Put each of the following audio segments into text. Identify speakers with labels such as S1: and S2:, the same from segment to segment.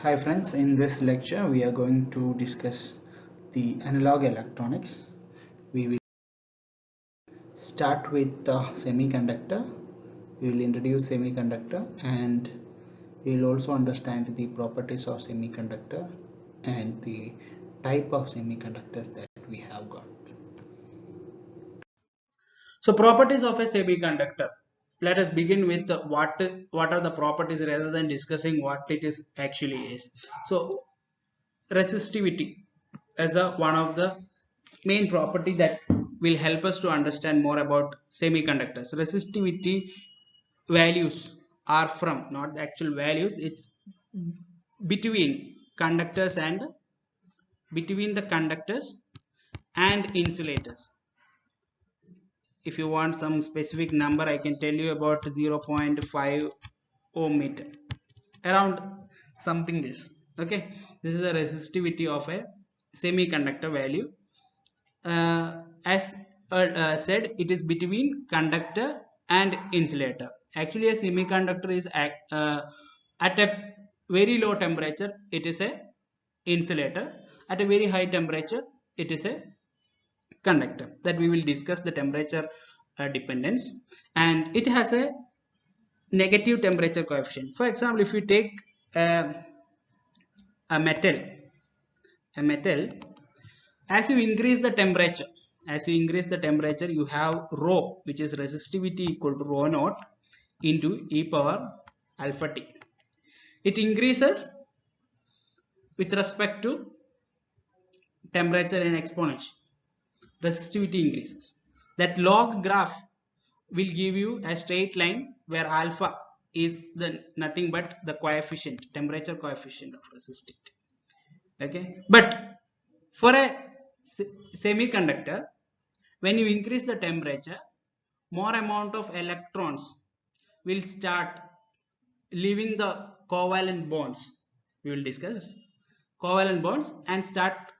S1: Hi friends, in this lecture we are going to discuss the analog electronics. We will start with the semiconductor. We will introduce semiconductor and we will also understand the properties of semiconductor and the type of semiconductors that we have got.
S2: So properties of a semiconductor. Let us begin with what are the properties rather than discussing what it is actually is. So resistivity as one of the main property that will help us to understand more about semiconductors. Resistivity values are from not the actual values, it's between conductors and between the conductors and insulators. If you want some specific number, I can tell you about 0.5 ohm meter, around something this. Okay, this is the resistivity of a semiconductor value. As said, it is between conductor and insulator. Actually a semiconductor is at a very low temperature it is a insulator, at a very high temperature it is a conductor. That we will discuss the temperature dependence, and it has a negative temperature coefficient. For example, if you take a metal, as you increase the temperature, you have rho, which is resistivity equal to rho naught into e power alpha t. It increases with respect to temperature in exponential. Resistivity increases. That log graph will give you a straight line where alpha is the nothing but the coefficient, temperature coefficient of resistivity. Okay, but for a semiconductor, when you increase the temperature, more amount of electrons will start leaving the covalent bonds. We will discuss covalent bonds and start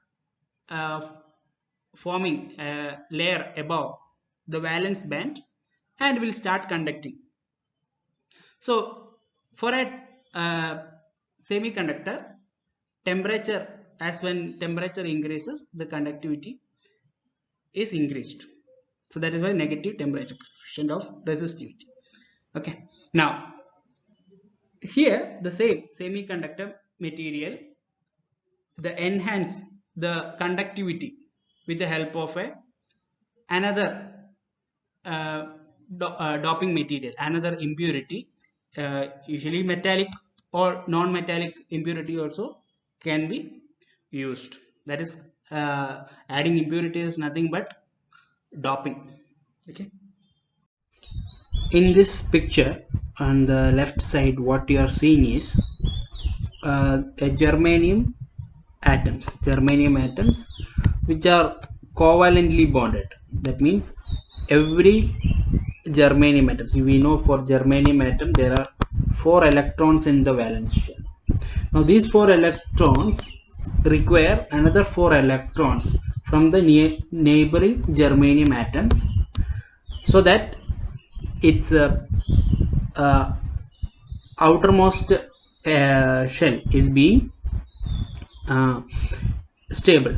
S2: uh, forming a layer above the valence band and will start conducting. So for a semiconductor, temperature, as when temperature increases, the conductivity is increased. So that is why negative temperature coefficient of resistivity. Okay, now here the same semiconductor material, the enhance the conductivity with the help of another doping material, another impurity, usually metallic or non-metallic impurity also can be used. That is adding impurity is nothing but doping. Okay, in this picture on the left side what you are seeing is a germanium atoms which are covalently bonded. That means every germanium atoms, we know for germanium atom there are 4 electrons in the valence shell. Now these 4 electrons require another 4 electrons from the neighboring germanium atoms, so that its outermost shell is being stable.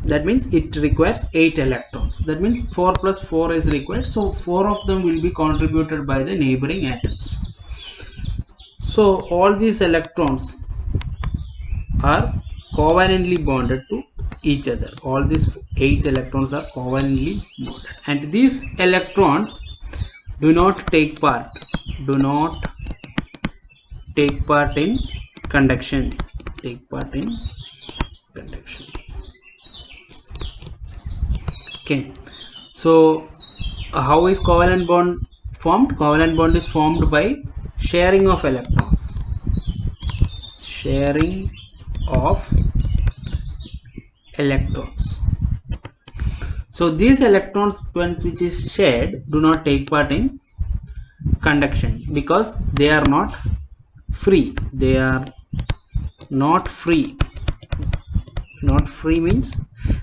S2: That means it requires 8 electrons. That means 4 plus 4 is required, so 4 of them will be contributed by the neighboring atoms. So all these electrons are covalently bonded to each other. All these 8 electrons are covalently bonded, and these electrons do not take part in conduction. Okay, so how is covalent bond formed? Covalent bond is formed by sharing of electrons. So these electrons which is shared do not take part in conduction because they are not free. Not free means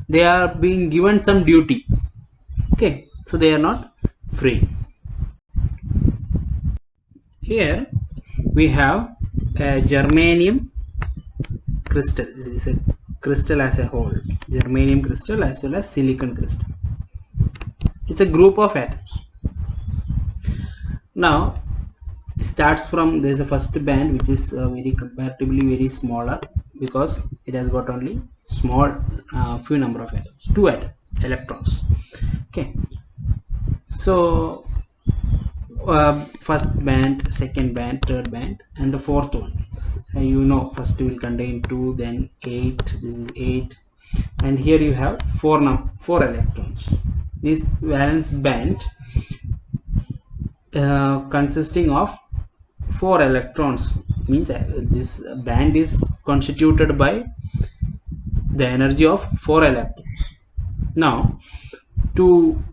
S2: they are being given some duty. Okay, so they are not free. Here we have a germanium
S1: crystal. This is a crystal as a whole, germanium crystal as well as silicon crystal. It's a group of atoms. Now starts from, there's a first band which is very comparatively very smaller, because it has got only small few number of atoms, two electrons. Okay, so first band, second band, third band, and the fourth one, first will contain 2, then 8, this is 8, and here you have 4 electrons. This valence band consisting of 4 electrons, means this band is constituted by the energy of 4 electrons. Now to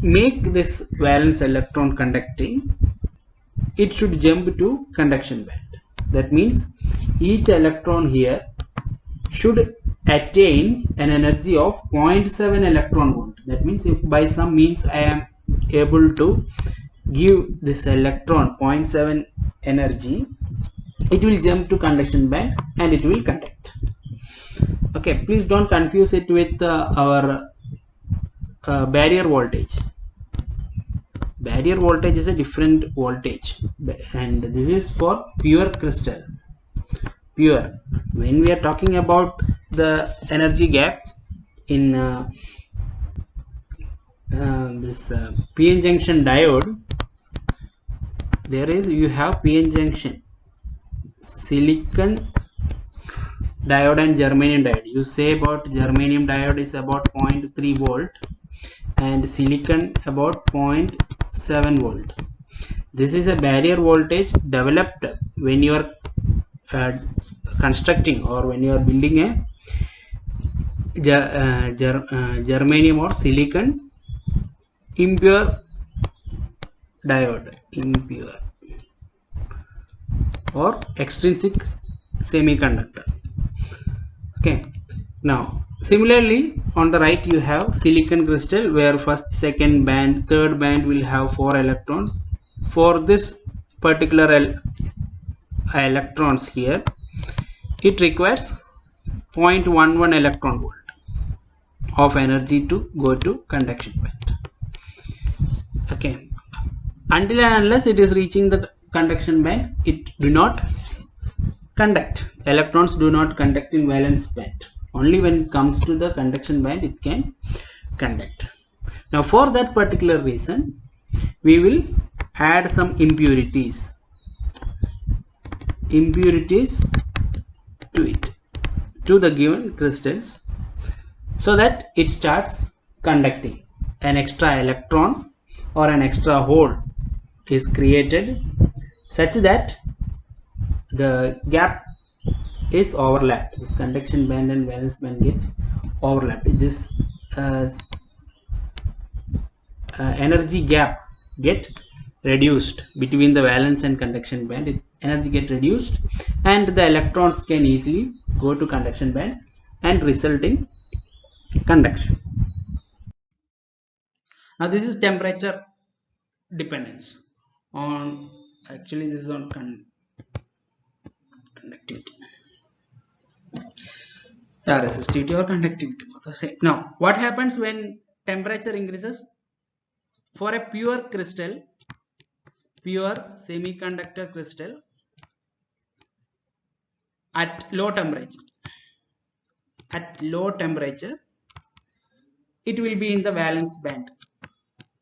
S1: make this valence electron conducting, it should jump to conduction band. That means each electron here should attain an energy of 0.7 electron volt. That means if by some means I am able to give this electron 0.7 energy, it will jump to conduction band and it will conduct. Okay, please don't confuse it with our barrier voltage. Barrier voltage is a different voltage, and this is for pure crystal. Pure, when we are talking about the energy gap in this p-n junction diode, there is, you have p-n junction silicon diode and germanium diode. You say about germanium diode is about 0.3 volt and silicon about 0.7 volt. This is a barrier voltage developed when you are constructing, or when you are building a germanium or silicon impure diode, impure or extrinsic semiconductor. Okay, now similarly on the right you have silicon crystal, where first, second band, third band will have 4 electrons. For this particular electrons here, it requires 0.11 electron volt of energy to go to conduction band. Okay, until and unless it is reaching the conduction band, it do not conduct. Electrons do not conduct in valence band. Only when it comes to the conduction band it can conduct. Now for that particular reason, we will add some impurities to it, to the given crystals, so that it starts conducting. An extra electron or an extra hole is created such that the gap is overlapped. This conduction band and valence band get overlapped. This energy gap get reduced between the valence and conduction band. Energy get reduced and the electrons can easily go to conduction band and result in conduction.
S2: Now this is temperature dependence on, actually this is on conductivity. Yeah, resistivity or conductivity, both the same. Now what happens when temperature increases? For a pure crystal, pure semiconductor crystal at low temperature, it will be in the valence band.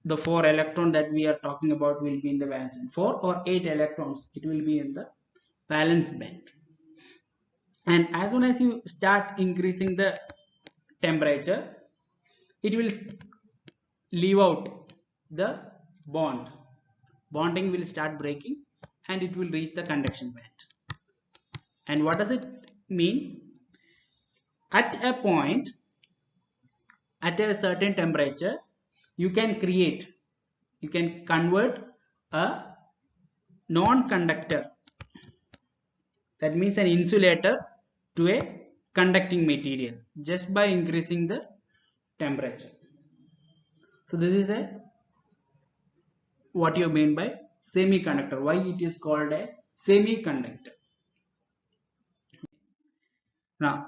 S2: The 4 electron that we are talking about will be in the valence band. 4 or 8 electrons, it will be in the valence band. And as soon as you start increasing the temperature, it will leave out the bonding will start breaking and it will reach the conduction band. And what does it mean? At a point, at a certain temperature, you can convert a non-conductor, that means an insulator, to a conducting material just by increasing the temperature. So this is what you mean by semiconductor, why it is called a semiconductor. Now,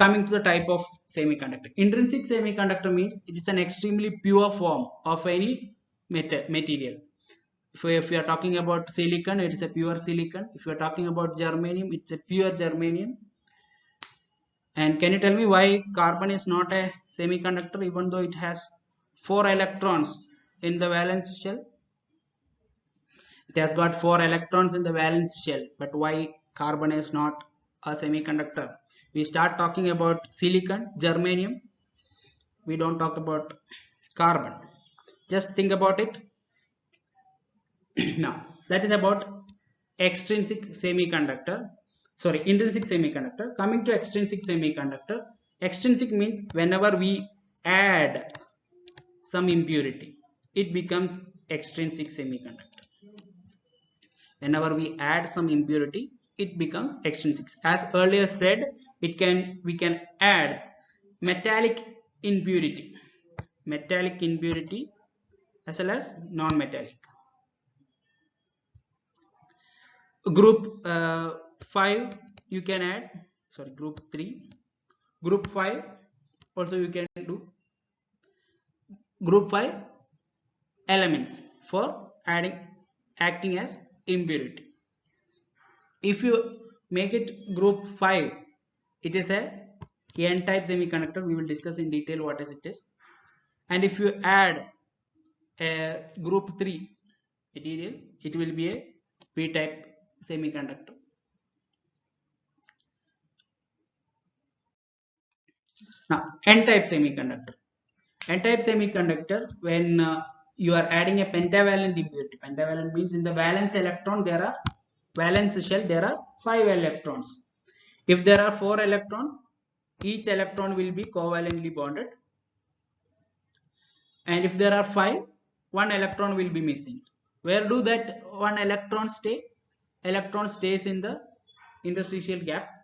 S2: coming to the type of semiconductor. Intrinsic semiconductor means it is an extremely pure form of any material. If we are talking about silicon, it is a pure silicon. If you are talking about germanium, it's a pure germanium. And can you tell me why carbon is not a semiconductor even though it has 4 electrons in the valence shell? It has got 4 electrons in the valence shell, but why carbon is not a semiconductor? We start talking about silicon, germanium. We don't talk about carbon. Just think about it. Now, that is about extrinsic semiconductor. Sorry, intrinsic semiconductor. Coming to extrinsic semiconductor. Extrinsic means whenever we add some impurity, it becomes extrinsic semiconductor. Whenever we add some impurity, it becomes extrinsic. As earlier said, we can add metallic impurity as well as non-metallic. Group 5 you can add, sorry, group 3, group 5 also you can do. Group 5 elements for acting as impurity. If you make it group 5, it is a n-type semiconductor. We will discuss in detail what is it is. And if you add a group 3 material, it will be a p-type semiconductor. Now, n-type semiconductor. N-type semiconductor, when you are adding a pentavalent impurity. Pentavalent means in the valence electron valence shell there are 5 electrons. If there are 4 electrons, each electron will be covalently bonded. And if there are 5, 1 electron will be missing. Where do that 1 electron stay? Electron stays in the interstitial gaps,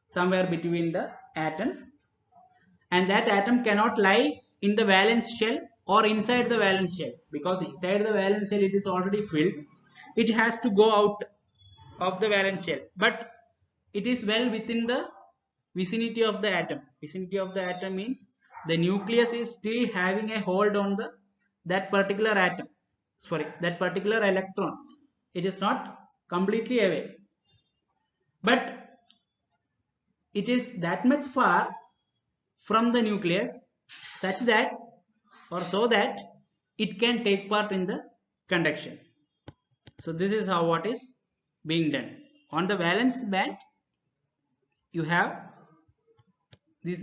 S2: somewhere between the atoms. And that atom cannot lie in the valence shell or inside the valence shell, because inside the valence shell it is already filled. It has to go out of the valence shell, but it is well within the vicinity of the atom. Vicinity of the atom means the nucleus is still having a hold on that particular atom, sorry, that particular electron. It is not completely away, but it is that much far from the nucleus such that, or so that, it can take part in the conduction. So this is how what is being done. On the valence band you have these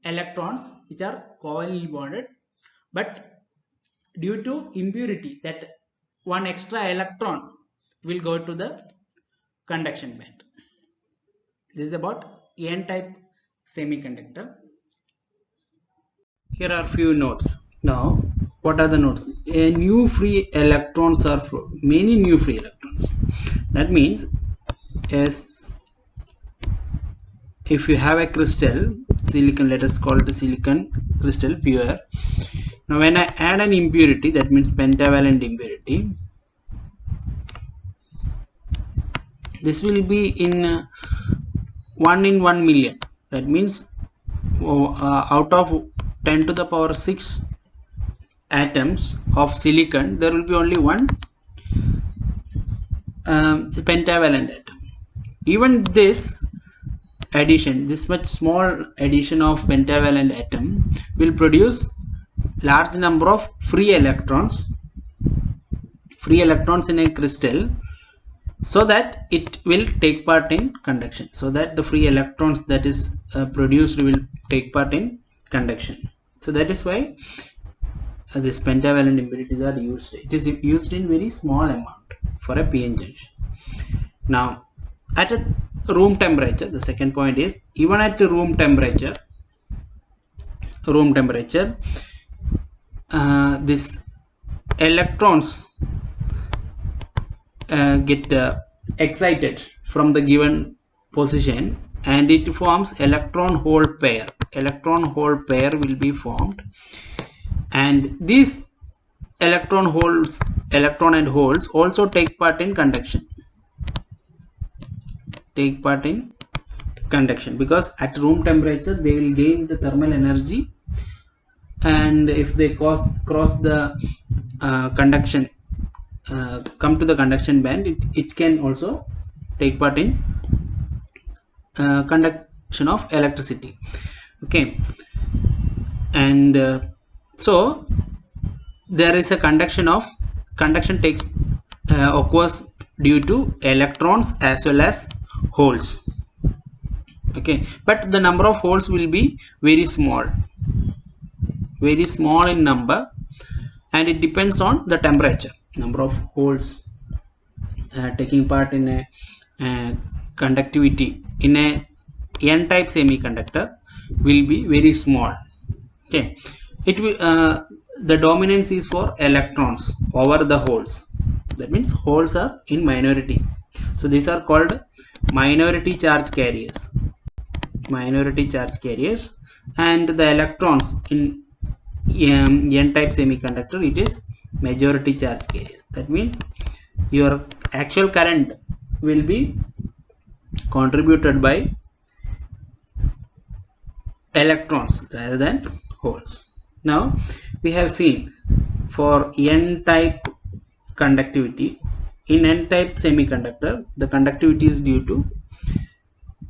S2: electrons which are covalently bonded, but due to impurity, that one extra electron will go to the conduction band. This is about n-type semiconductor. Here are few notes. Now, what are the notes? A new free electrons are many new free electrons. That means, as if you have a crystal, silicon, let us call it a silicon crystal, pure. Now, when I add an impurity, that means pentavalent impurity, this will be in 1 in 1 million. That means out of 10 to the power 6 atoms of silicon, there will be only one pentavalent atom. Even this addition, this much small addition of pentavalent atom will produce large number of free electrons in a crystal, so that it will take part in conduction, so that the free electrons that is produced will take part in conduction. So that is why these pentavalent impurities are used. It is used in very small amount for a p-n junction. Now, at a room temperature, the second point is, even at the room temperature, this electrons get excited from the given position, and it forms electron hole pair. Electron hole pair will be formed, and these electron and holes also take part in conduction.
S1: take part in conduction, because at room temperature they will gain the thermal energy, and if they cross the conduction, come to the conduction band, it can also take part in conduction of electricity. Okay, and so there is a conduction takes occurs due to electrons as well as holes. Okay, but the number of holes will be very small in number, and it depends on the temperature. Number of holes taking part in a conductivity in a n-type semiconductor will be very small. Okay, it will the dominance is for electrons over the holes. That means holes are in minority, so these are called minority charge carriers. And the electrons in n-type semiconductor, it is majority charge carriers. That means your actual current will be contributed by electrons rather than holes. Now we have seen for n-type conductivity. In n-type semiconductor, the conductivity is due to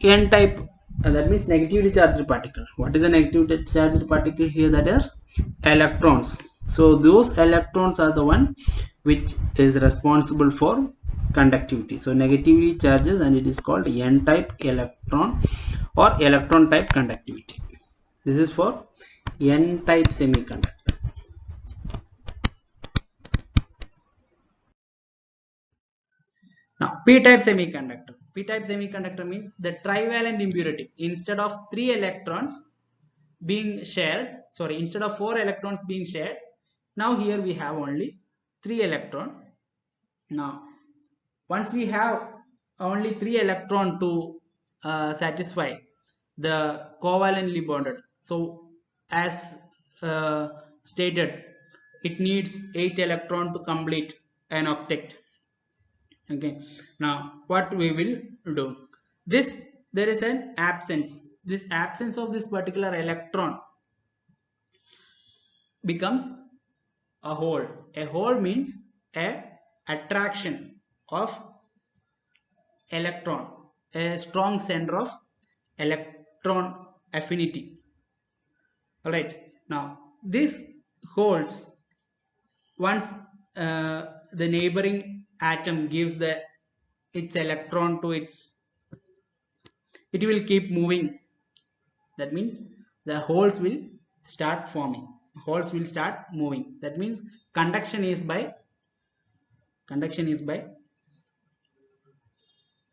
S1: n-type, that means negatively charged particle. What is a negatively charged particle here? That is electrons. So those electrons are the one which is responsible for conductivity. So negatively charges, and it is called n-type electron or electron type conductivity. This is for n-type semiconductor.
S2: Now, p-type semiconductor. P-type semiconductor means the trivalent impurity. Instead of 3 electrons being shared, sorry, instead of 4 electrons being shared, now here we have only 3 electron. Now, once we have only 3 electron to satisfy the covalently bonded. So, as stated, it needs 8 electron to complete an octet. Okay, now what we will do, this there is an absence. This absence of this particular electron becomes a hole. A hole means a attraction of electron, a strong center of electron affinity. All right, now this holes, once the neighboring atom gives its electron to its, it will keep moving. That means the holes will start forming, holes will start moving. That means conduction is by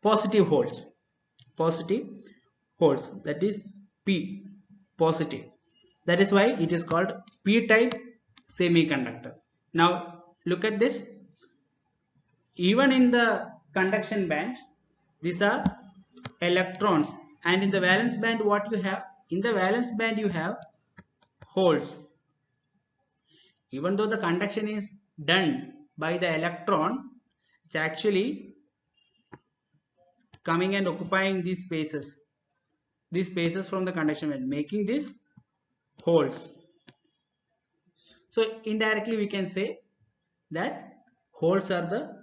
S2: positive holes, that is p, positive. That is why it is called p type semiconductor. Now look at this. Even in the conduction band, these are electrons, and in the valence band, what you have? In the valence band you have holes. Even though the conduction is done by the electron, it's actually coming and occupying these spaces from the conduction band, making these holes. So indirectly we can say that holes are the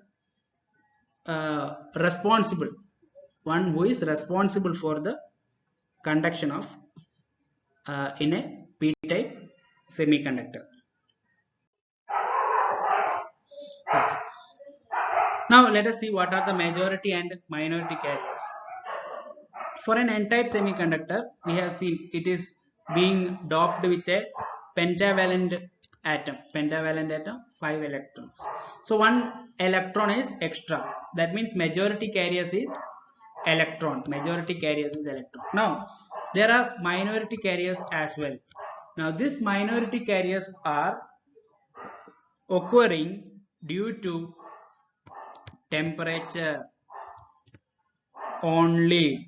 S2: responsible one who is responsible for the conduction of in a p-type semiconductor. Now let us see what are the majority and minority carriers. For an n-type semiconductor, we have seen it is being doped with a pentavalent atom, 5 electrons. So one electron is extra. That means majority carriers is electron. Now there are minority carriers as well. Now these minority carriers are occurring due to temperature only.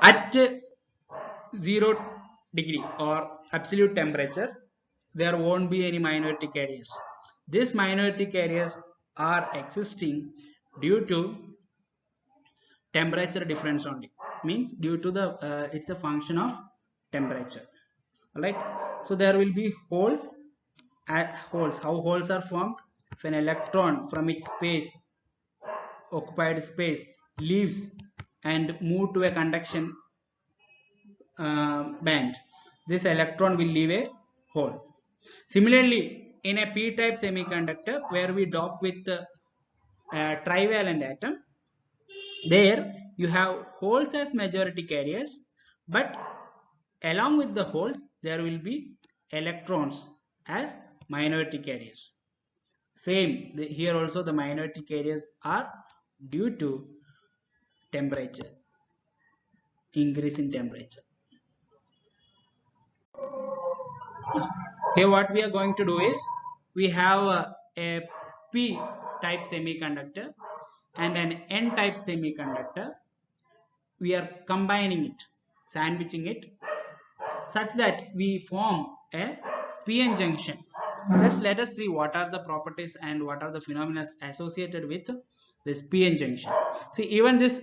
S2: At 0 degree or absolute temperature, there won't be any minority carriers. These minority carriers are existing due to temperature difference only, means due to the it's a function of temperature. All right, so there will be holes. Holes, how holes are formed? If an electron from its occupied space leaves and move to a conduction band, this electron will leave a hole. Similarly, in a p-type semiconductor where we dope with the trivalent atom, there you have holes as majority carriers, but along with the holes there will be electrons as minority carriers. Same, here also the minority carriers are due to temperature, increase in temperature. Here what we are going to do is, we have a p type semiconductor and an n type semiconductor. We are combining it, sandwiching it, such that we form a p-n junction. Just let us see what are the properties and what are the phenomena associated with this p-n junction. See, even this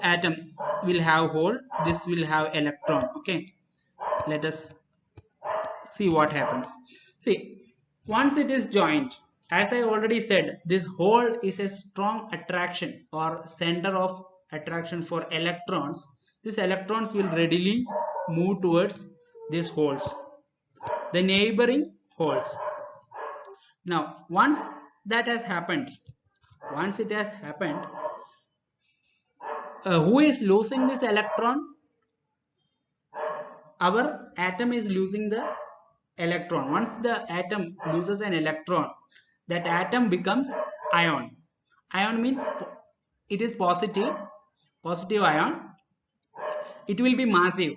S2: atom will have hole, this will have electron. Okay, let us see what happens. See, once it is joined, as I already said, this hole is a strong attraction or center of attraction for electrons. These electrons will readily move towards these holes, the neighboring holes. Now, once that has happened, once it has happened, who is losing this electron? Our atom is losing the electron. Once the atom loses an electron, that atom becomes ion. Ion means it is positive ion. It will be massive.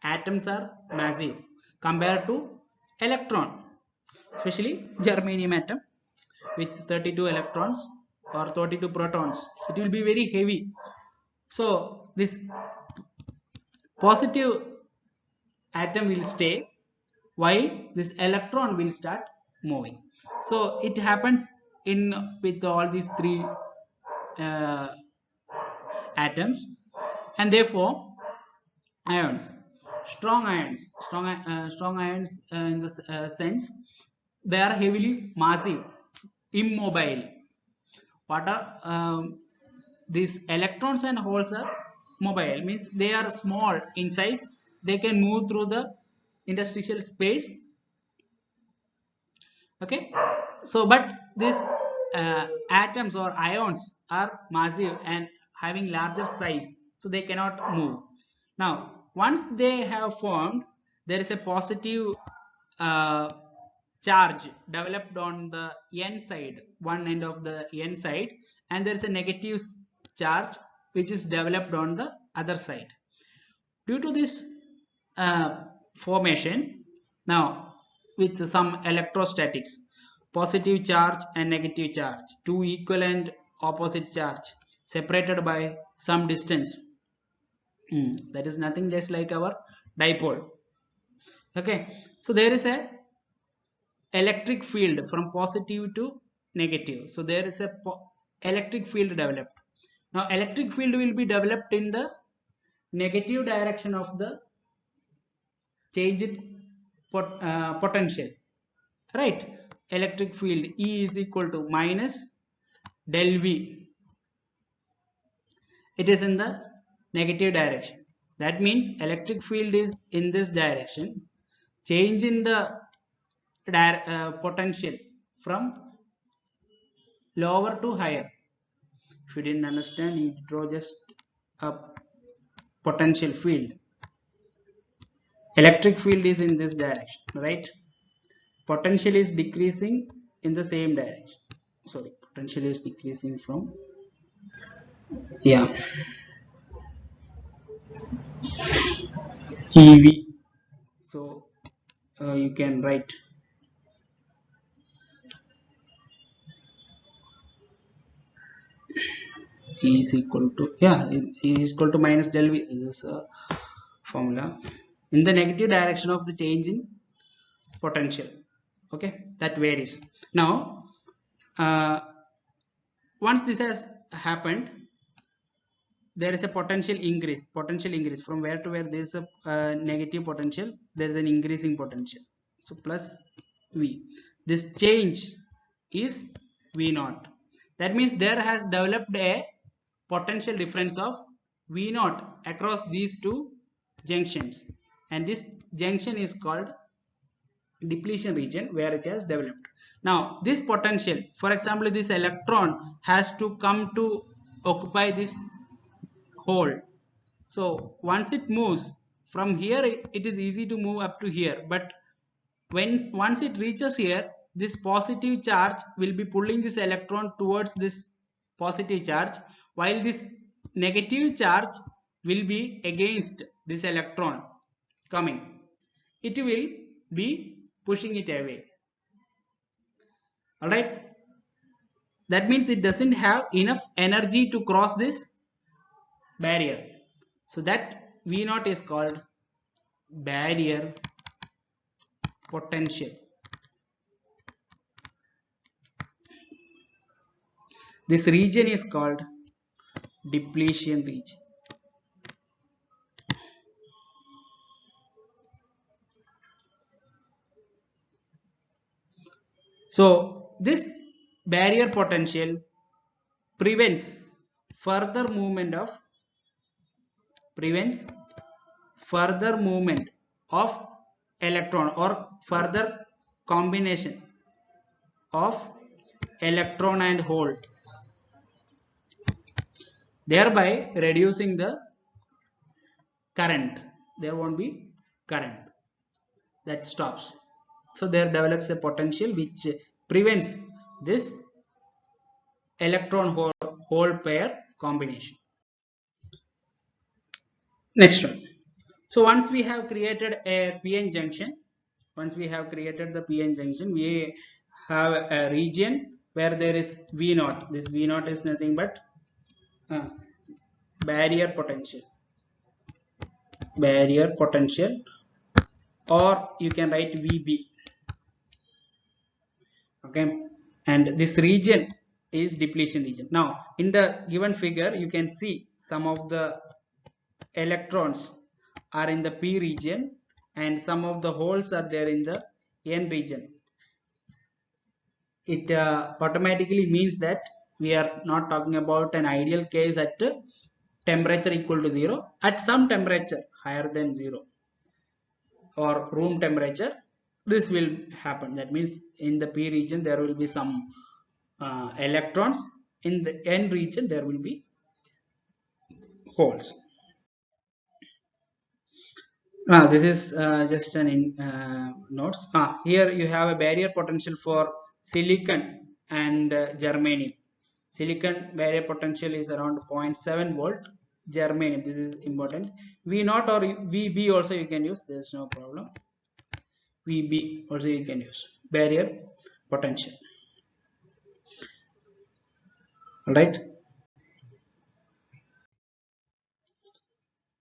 S2: Atoms are massive compared to electron, especially germanium atom with 32 electrons or 32 protons. It will be very heavy. So this positive atom will stay while this electron will start moving. So it happens in with all these three uh, atoms, and therefore ions, strong ions in the sense they are heavily massive, immobile. What are these electrons and holes are mobile, means they are small in size, they can move through the interstitial space. Okay, so but these atoms or ions are massive and having larger size, so they cannot move. Now once they have formed, there is a positive uh, charge developed on the n side, one end of the n side, and there is a negative charge which is developed on the other side. Due to this formation, now with some electrostatics, positive charge and negative charge, two equal and opposite charge separated by some distance, that is nothing just like our dipole. Okay, so there is a electric field from positive to negative, so there is a electric field developed. Now electric field will be developed in the negative direction of the change in potential, right? Electric field E is equal to minus del V. It is in the negative direction. That means electric field is in this direction. Change in the potential from lower to higher. If you didn't understand, you draw just a potential field. Electric field is in this direction, right? Potential is decreasing in the same direction. Sorry, potential is decreasing from, yeah, EV. So you can write E is equal to, yeah, E is equal to minus del V. This is a formula in the negative direction of the change in potential. Okay, that varies. Now once this has happened, there is a potential increase from where to where there is a negative potential, there is an increasing potential, so plus V. This change is V naught. That means there has developed a potential difference of V naught across these two junctions, and this junction is called depletion region where it has developed. Now this potential, for example, this electron has to come to occupy this hole. So once it moves from here, it is easy to move up to here, but once it reaches here, this positive charge will be pulling this electron towards this positive charge, while this negative charge will be against this electron coming. It will be pushing it away. All right, that means it doesn't have enough energy to cross this barrier. So that V naught is called barrier potential. This region is called depletion region. So this barrier potential prevents further movement of prevents further movement of electron or further combination of electron and hole, thereby reducing the current. There won't be current that stops. So there develops a potential which prevents this electron hole pair combination. Next one. So once we have created a PN junction, we have a region where there is V naught. This V naught is nothing but uh, barrier potential. Or you can write VB. Okay, and this region is depletion region. Now in the given figure, you can see some of the electrons are in the P region and some of the holes are there in the N region. It automatically means that we are not talking about an ideal case at temperature equal to 0. At some temperature higher than 0 or room temperature, this will happen. That means in the P region there will be some electrons, in the N region there will be holes. Now this is just an notes. Here you have a barrier potential for silicon and germanium. Silicon barrier potential is around 0.7 volt. Germanium, this is important. V naught or VB also you can use. There is no problem. VB also you can use. Barrier potential. All right.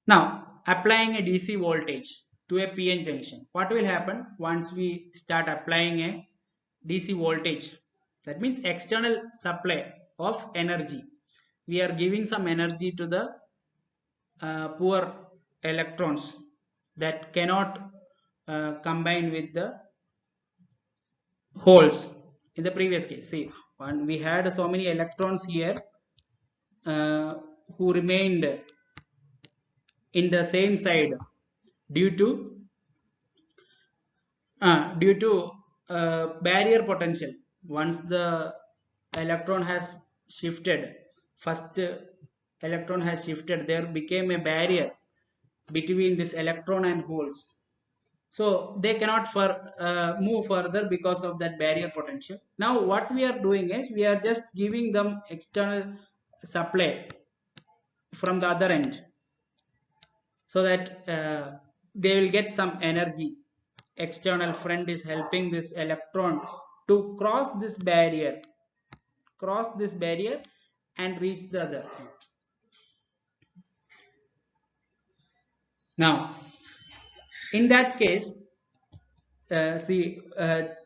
S2: Now applying a DC voltage to a PN junction. What will happen once we start applying a DC voltage? That means external supply of energy. We are giving some energy to the poor electrons that cannot combine with the holes. In the previous case, see, when we had so many electrons here who remained in the same side due to barrier potential. Once the electron has shifted, first electron has shifted, there became a barrier between this electron and holes, so they cannot move further because of that barrier potential. Now what we are doing is we are just giving them external supply from the other end, so that they will get some energy. External friend is helping this electron to cross this barrier and reach the other end. Now in that case, see,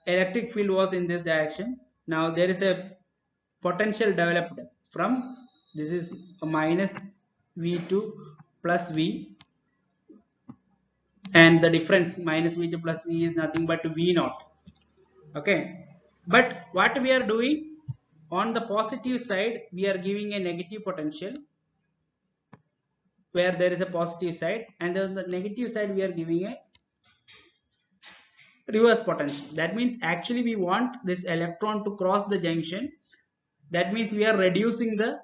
S2: electric field was in this direction. Now there is a potential developed from This is a minus V2 plus V, and the difference minus V2 plus V is nothing but V naught. Okay, but what we are doing on the positive side, we are giving a negative potential where there is a positive side, and on the negative side we are giving a reverse potential. That means actually we want this electron to cross the junction. That means we are reducing the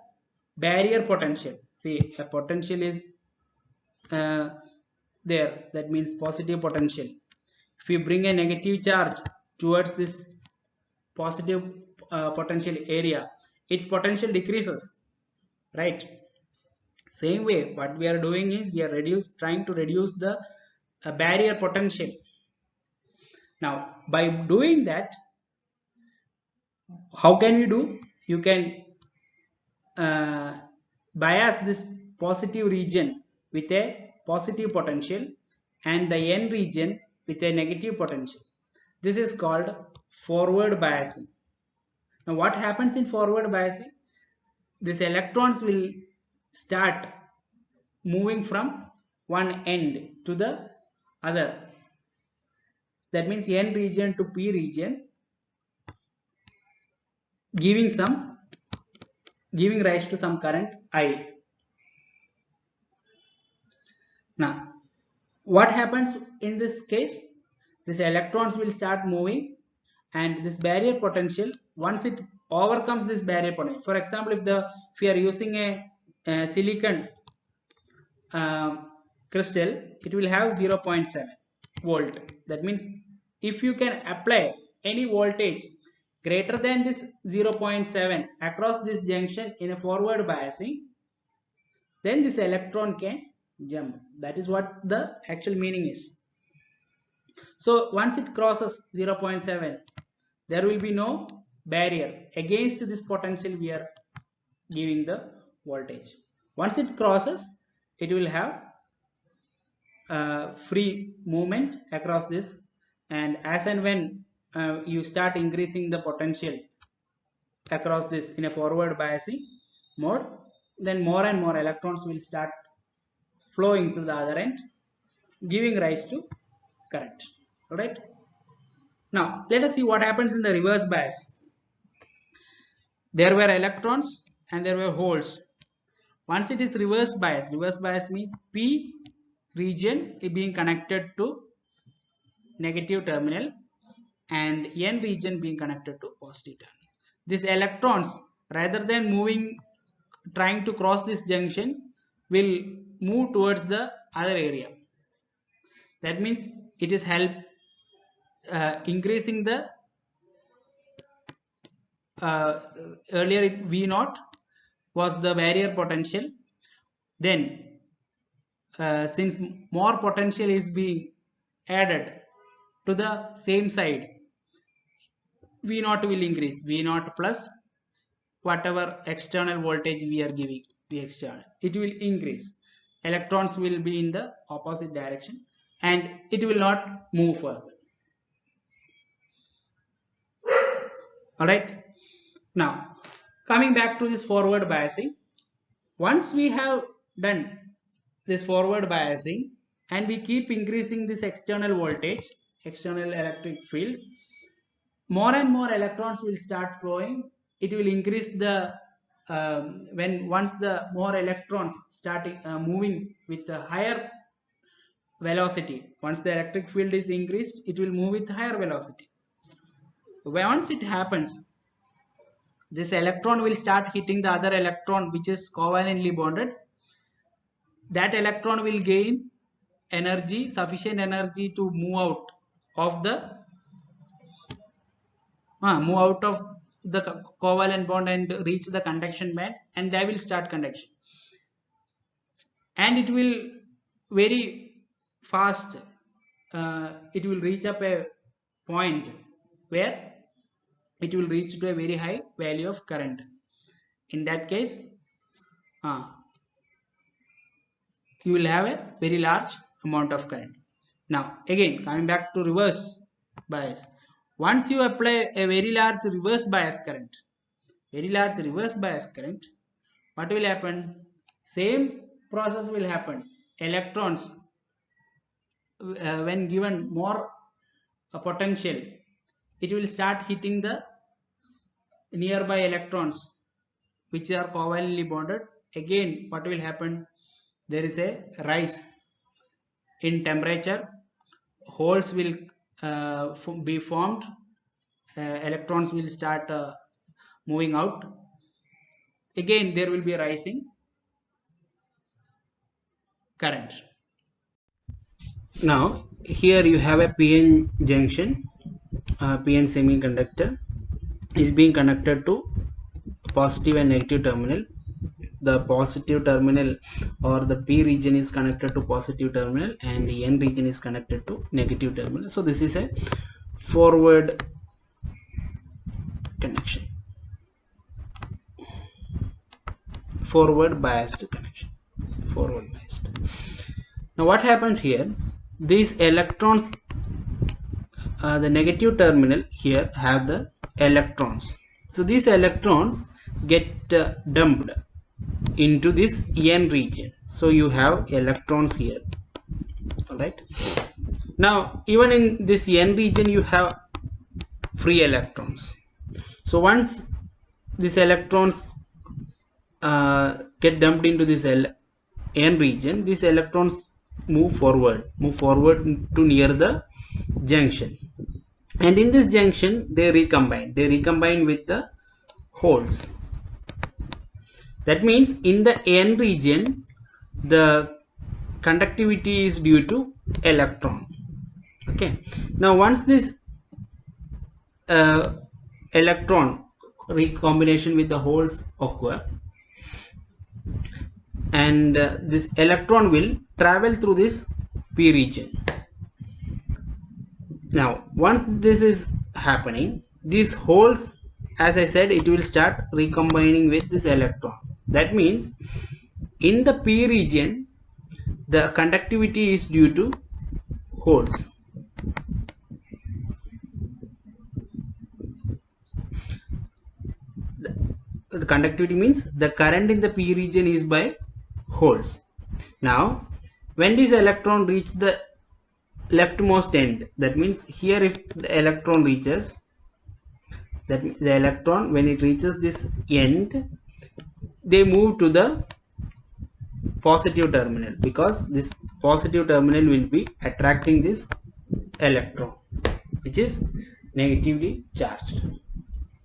S2: barrier potential. See, a potential is uh, there, that means positive potential. If you bring a negative charge towards this positive potential area, its potential decreases, right? Same way, what we are doing is we are trying to reduce the barrier potential. Now by doing that, how can you do? You can uh, bias this positive region with a positive potential and the N region with a negative potential. This is called forward biasing. Now what happens in forward biasing? These electrons will start moving from one end to the other. That means N region to P region, giving some giving rise to some current I. Now what happens in this case? These electrons will start moving, and this barrier potential, once it overcomes this barrier potential, for example, if we are using a silicon crystal, it will have 0.7 volt. That means if you can apply any voltage greater than this 0.7 across this junction in a forward biasing, then this electron can jump. That is what the actual meaning is. So once it crosses 0.7, there will be no barrier against this potential we are giving the voltage. Once it crosses, it will have free movement across this, and as and when you start increasing the potential across this in a forward biasing mode, then more and more electrons will start flowing to the other end, giving rise to current. Alright. Now let us see what happens in the reverse bias. There were electrons and there were holes. Once it is reverse bias means P region is being connected to negative terminal and N region being connected to positive terminal. These electrons, rather than trying to cross this junction, will move towards the other area. That means it is increasing the uh, earlier V naught was the barrier potential. Then since more potential is being added to the same side, V naught will increase. V naught plus whatever external voltage we are giving, the external, it will increase. Electrons will be in the opposite direction and it will not move further. Alright. Now coming back to this forward biasing, once we have done this forward biasing and we keep increasing this external voltage, external electric field, more and more electrons will start flowing. It will increase the when once the more electrons starting moving with a higher velocity, once the electric field is increased, it will move with higher velocity. Once it happens, this electron will start hitting the other electron which is covalently bonded. That electron will gain energy, sufficient energy to move out of the covalent bond and reach the conduction band, and they will start conduction, and it will very fast it will reach up a point where it will reach to a very high value of current. In that case you will have a very large amount of current. Now again coming back to reverse bias, once you apply a very large reverse bias current, what will happen? Same process will happen. Electrons, when given more potential, it will start hitting the nearby electrons which are covalently bonded. Again, what will happen? There is a rise in temperature. Holes will be formed. Electrons will start moving out. Again, there will be a rising current. Now here you have a PN junction. PN semiconductor is being connected to positive and negative terminal. The positive terminal or the P region is connected to positive terminal and the N region is connected to negative terminal. So this is a forward connection, forward biased connection, forward biased. Now what happens here? These electrons, the negative terminal here have the electrons. So these electrons get dumped into this N region. So you have electrons here. Alright. Now even in this N region you have free electrons. So once these electrons get dumped into this N region, these electrons move forward to near the junction, and in this junction they recombine with the holes. That means in the N region the conductivity is due to electron. Okay, now once this electron recombination with the holes occur, and this electron will travel through this P region. Now once this is happening, these holes, as I said, it will start recombining with this electron. That means in the P region the conductivity is due to holes. The conductivity means the current in the P region is by holes. Now when this electron reaches the leftmost end, that means here if the electron reaches, that the electron when it reaches this end, they move to the positive terminal, because this positive terminal will be attracting this electron which is negatively charged.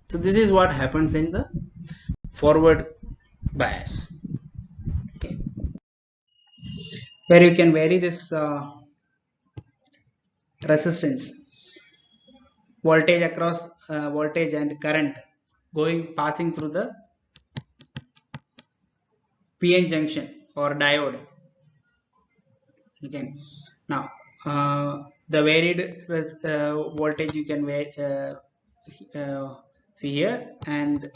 S2: So this is what happens in the forward bias. Okay, where you can vary this resistance, voltage across voltage and current passing through the PN junction or diode. Okay, now the varied voltage you can see here, and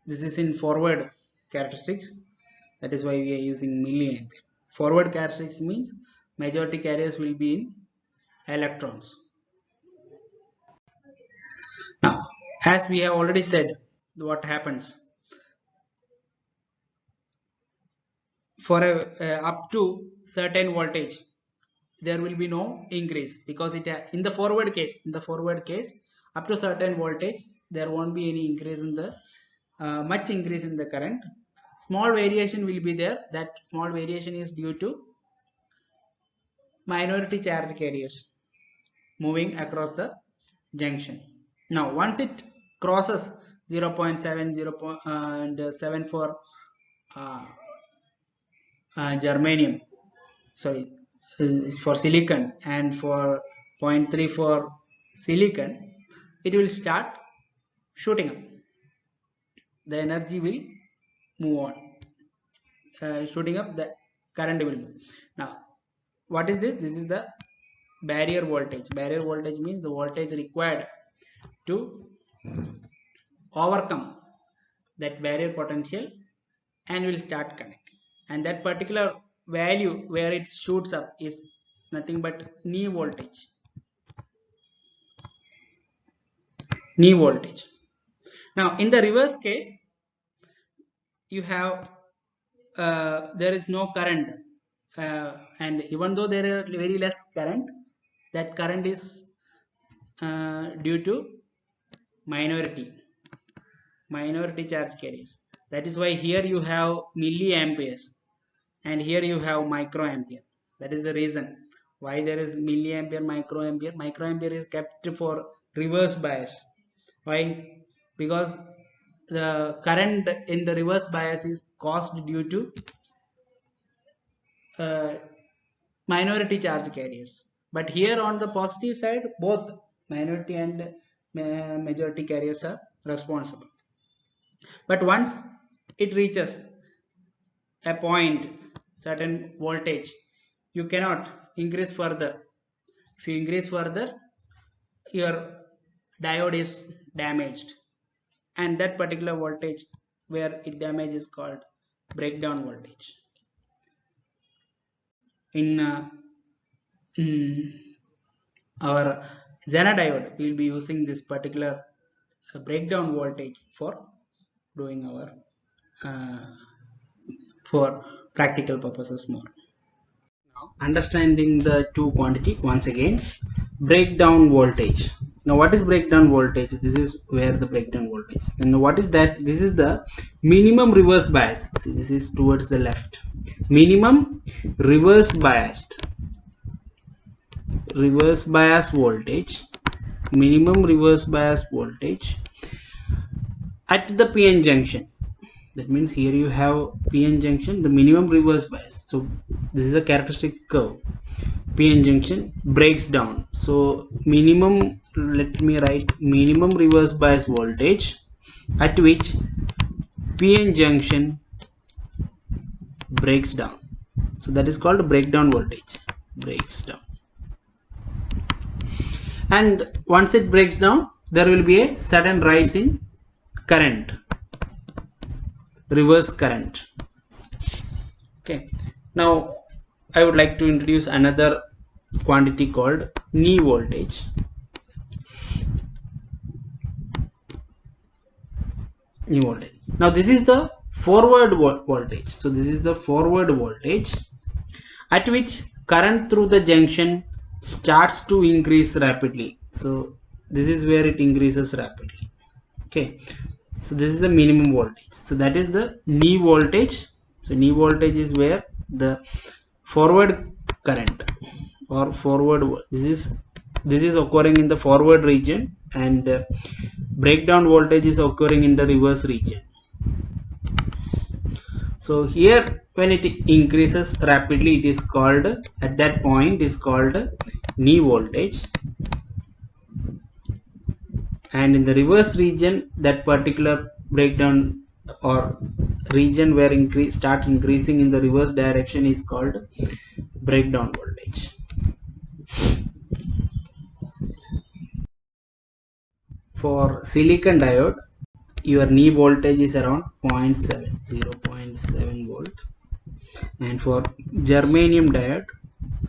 S2: this is in forward characteristics. That is why we are using milliampere. Forward characteristics means majority carriers will be in electrons. Now, as we have already said, what happens for up to certain voltage, there will be no increase, because it in the forward case, up to certain voltage there won't be any increase in the much increase in the current. Small variation will be there. That small variation is due to minority charge carriers moving across the junction. Now once it crosses 0.7, 0.74 germanium, sorry, is for silicon, and for 0.3 for silicon, it will start shooting up. The energy will move on, shooting up, the current will move. Now what is this? This is the barrier voltage. Barrier voltage means the voltage required to overcome that barrier potential and will start connecting, and that particular value where it shoots up is nothing but knee voltage. Now in the reverse case, you have there is no current, and even though there is very less current, that current is due to minority charge carriers. That is why here you have milliamperes and here you have microampere. That is the reason why there is milliampere, microampere. Microampere is kept for reverse bias. Why? Because the current in the reverse bias is caused due to uh, minority charge carriers. But here on the positive side, both minority and majority carriers are responsible. But once it reaches a point, certain voltage, you cannot increase further. If you increase further, your diode is damaged, and that particular voltage where it damage is called breakdown voltage. In our Zener diode, we will be using this particular breakdown voltage for doing our uh, for practical purposes more. Now, understanding the two quantity once again, breakdown voltage. Now, what is breakdown voltage? This is where the breakdown voltage. And what is that? This is the minimum reverse bias. See, this is towards the left. Minimum reverse bias voltage. Minimum reverse bias voltage at the PN junction. That means here you have PN junction, the minimum reverse bias. So this is a characteristic curve. PN junction breaks down. So minimum, let me write minimum reverse bias voltage at which PN junction breaks down. So that is called breakdown voltage. Breaks down. And once it breaks down, there will be a sudden rise in current, reverse current. Okay. Now I would like to introduce another quantity called knee voltage. Knee voltage. Now this is the forward voltage. So this is the forward voltage at which current through the junction starts to increase rapidly. So this is where it increases rapidly. Okay. So this is the minimum voltage. So that is the knee voltage. So knee voltage is where the forward current or forward, this is occurring in the forward region, and breakdown voltage is occurring in the reverse region. So here when it increases rapidly, it is called, at that point is called knee voltage, and in the reverse region, that particular breakdown or region where starts increasing in the reverse direction is called breakdown voltage. For silicon diode, your knee voltage is around 0.7 volt, and for germanium diode,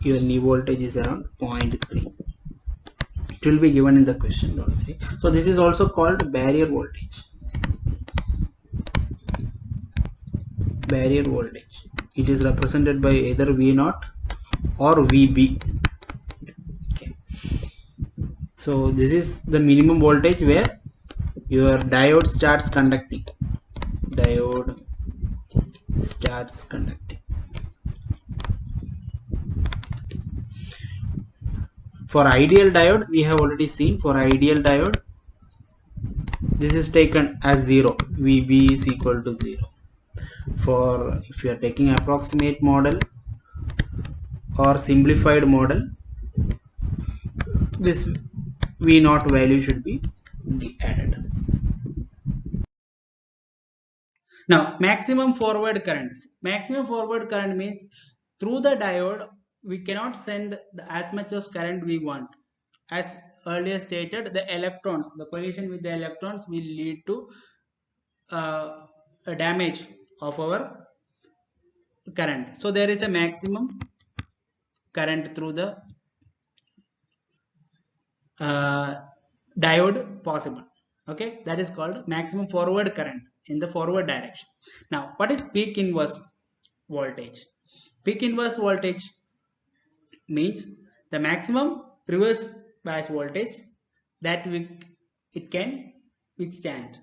S2: your knee voltage is around 0.3. It will be given in the question, don't worry. So this is also called barrier voltage. Barrier voltage. It is represented by either V0 or VB. Okay. So this is the minimum voltage where your diode starts conducting. Diode starts conducting. For ideal diode, we have already seen, for ideal diode, this is taken as 0. VB is equal to 0. For if you are taking approximate model or simplified model, this V0 value should be added. Now, maximum forward current. Maximum forward current means through the diode, we cannot send as much as current we want. As earlier stated, the electrons, the collision with the electrons will lead to a damage of our current. So there is a maximum current through the diode possible. Okay, that is called maximum forward current in the forward direction. Now, what is peak inverse voltage? Peak inverse voltage means the maximum reverse bias voltage that it can withstand.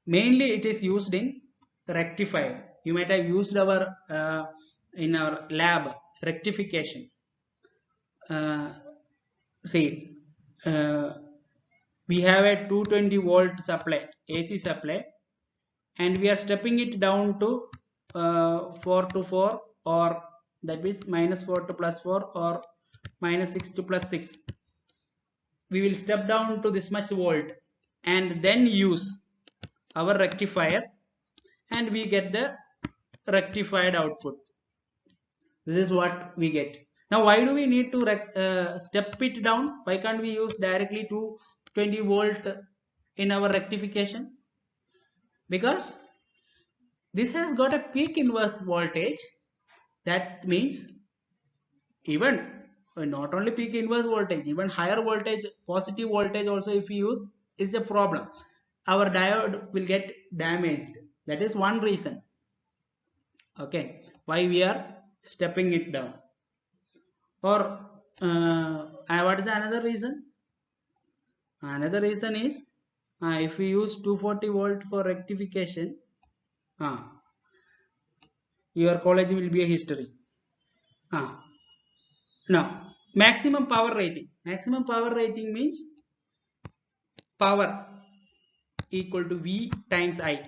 S2: Mainly it is used in rectifier. You might have used our in our lab rectification. See, uh, we have a 220 volt supply, AC supply, and we are stepping it down to 4 to 4, or that means minus 4 to plus 4, or minus 6 to plus 6. We will step down to this much volt and then use our rectifier, and we get the rectified output. This is what we get. Now, why do we need to step it down? Why can't we use directly 220 volt in our rectification? Because this has got a peak inverse voltage. That means even not only peak inverse voltage, even higher voltage, positive voltage also if we use is a problem. Our diode will get damaged. That is one reason. Okay, why we are stepping it down. Or what is another reason? Another reason is if we use 240 volt for rectification, uh, your college will be a history. Uh, now, maximum power rating. Maximum power rating means power equal to V times I.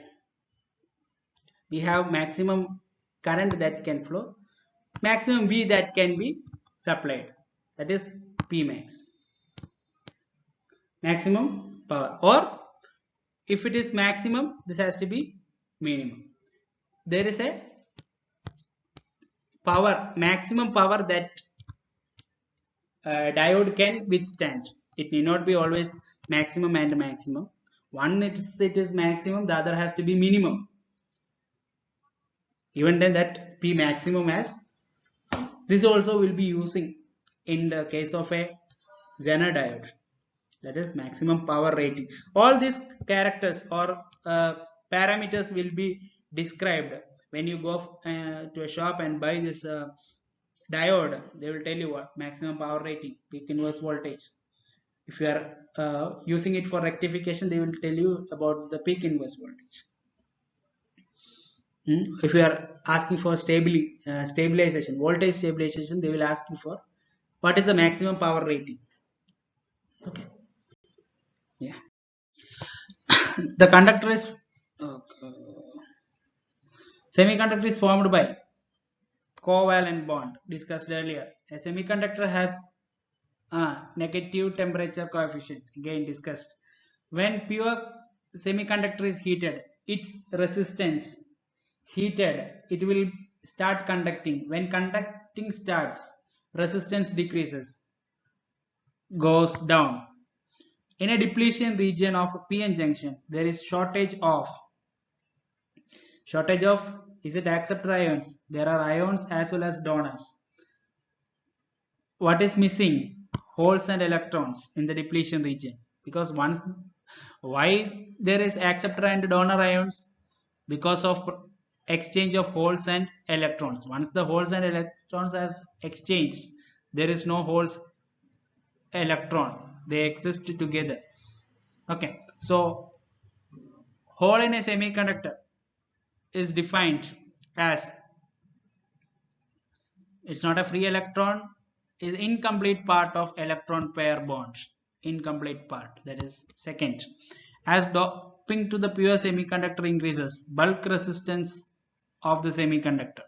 S2: We have maximum current that can flow, maximum V that can be supplied. That is P max. Maximum power, or if it is maximum, this has to be minimum. There is a power, maximum power that diode can withstand. It need not be always maximum and maximum. One it is maximum, the other has to be minimum. Even then that P maximum as this also will be using in the case of a Zener diode. That is maximum power rating. All these characters or parameters will be described when you go to a shop and buy this diode. They will tell you what maximum power rating, peak inverse voltage. If you are using it for rectification, they will tell you about the peak inverse voltage. If you are asking for stabilization, voltage stabilization, they will ask you for what is the maximum power rating. Okay, yeah. The conductor is semiconductor is formed by covalent bond discussed earlier. A semiconductor has negative temperature coefficient, again discussed. When pure semiconductor is heated, its resistance heated, it will start conducting. When conducting starts, resistance decreases, goes down. In a depletion region of PN junction, there is shortage of is it acceptor ions? There are ions as well as donors. What is missing? Holes and electrons in the depletion region. Because once, why there is acceptor and donor ions? Because of exchange of holes and electrons. Once the holes and electrons has exchanged, there is no holes electron. They exist together. Okay, so hole in a semiconductor is defined as it's not a free electron, is incomplete part of electron pair bonds. Incomplete part, that is second. As doping to the pure semiconductor increases, bulk resistance of the semiconductor.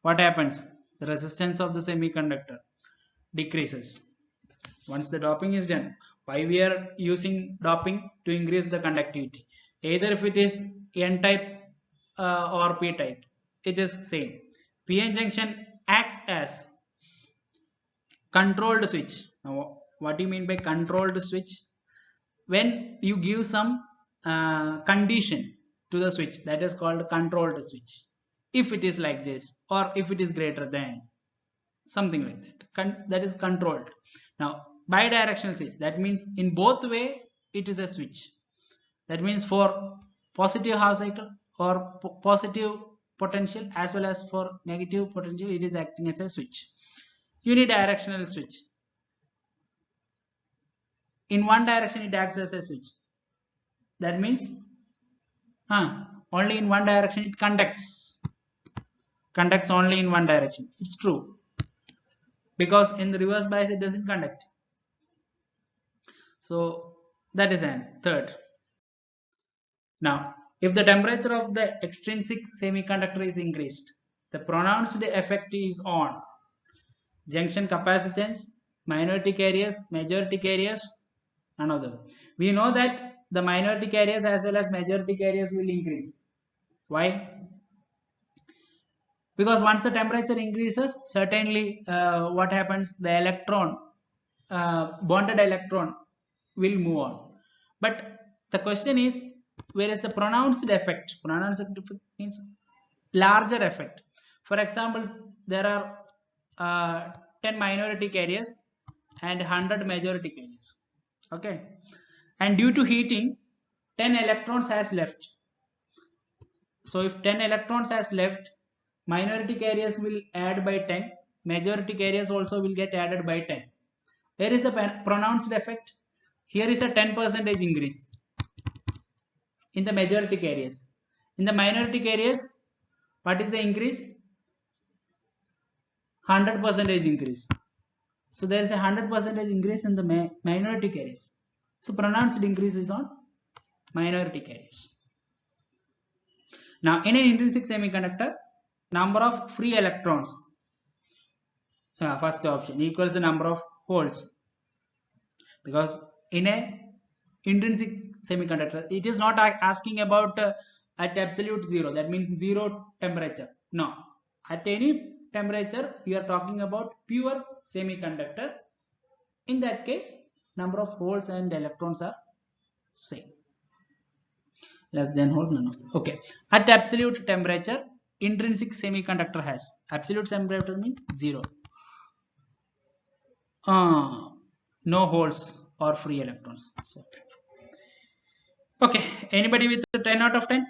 S2: What happens? The resistance of the semiconductor decreases. Once the doping is done, why we are using doping? To increase the conductivity. Either if it is N type or P type, it is same. PN junction acts as controlled switch. Now, what do you mean by controlled switch? When you give some condition to the switch, that is called controlled switch. If it is like this, or if it is greater than, something like that, that is controlled. Now, bidirectional switch, that means in both way it is a switch. That means for positive half cycle or positive potential as well as for negative potential, it is acting as a switch. Unidirectional switch. In one direction it acts as a switch. That means only in one direction it conducts only in one direction. It's true, because in the reverse bias it doesn't conduct. So that is answer. Third. Now, if the temperature of the extrinsic semiconductor is increased, the pronounced effect is on junction capacitance, minority carriers, majority carriers, none of them. We know that the minority carriers as well as majority carriers will increase. Why? Because once the temperature increases, certainly what happens, the electron, bonded electron will move on. But the question is, where is the pronounced effect? Pronounced effect means larger effect. For example, there are 10 minority carriers and 100 majority carriers. Okay, and due to heating, 10 electrons has left. So if 10 electrons has left, minority carriers will add by 10, majority carriers also will get added by 10. Where is the pronounced effect? Here is a 10% increase in the majority carriers. In the minority carriers, what is the increase? 100% increase. So there is a 100% increase in the minority carriers. So pronounced increase is on minority carriers. Now in an intrinsic semiconductor, number of free electrons, first option, equals the number of holes. Because in a intrinsic semiconductor, it is not asking about at absolute zero, that means zero temperature. No, at any temperature we are talking about pure semiconductor. In that case, number of holes and electrons are same. Less than hole, none of them. Okay, at absolute temperature, intrinsic semiconductor has absolute temperature means zero, no holes or free electrons. So okay, anybody with 10 out of 10?